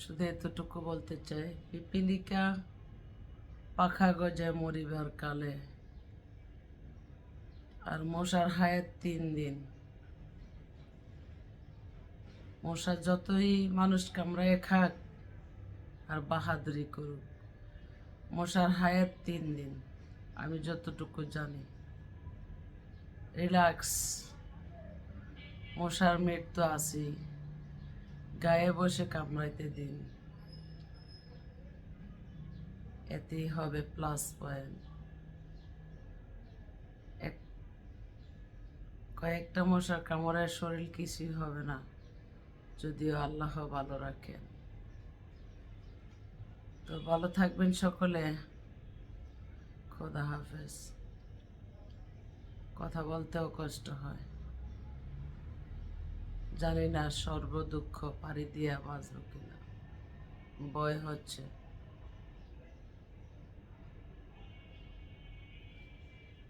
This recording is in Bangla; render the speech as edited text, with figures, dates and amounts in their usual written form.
শুধু এতটুকু বলতে চাই, পিপিলিকা পাখা গজায় মরিবার কালে, আর মশার হায়াত 3 দিন। মশা যতই মানুষ কামড়ায় খাক আর বাহাদুরি করুক, মশার হায়াত 3 দিন। আমি যতটুকু জানি, রিল্যাক্স, মশার মৃত্যু আছেই, গায়ে বসে কামড়াইতে দিন, এতেই হবে প্লাস পয়েন্ট। কয়েকটা মশার কামড়ায় শরীর কিছুই হবে না, যদিও আল্লাহ ভালো রাখেন। তো ভালো থাকবেন সকলে। খোদা হাফেজ। কথা বলতেও কষ্ট হয়, জানি না সর্ব দুঃখ পাড়ি দিয়া বাঁচব কিনা, ভয় হচ্ছে।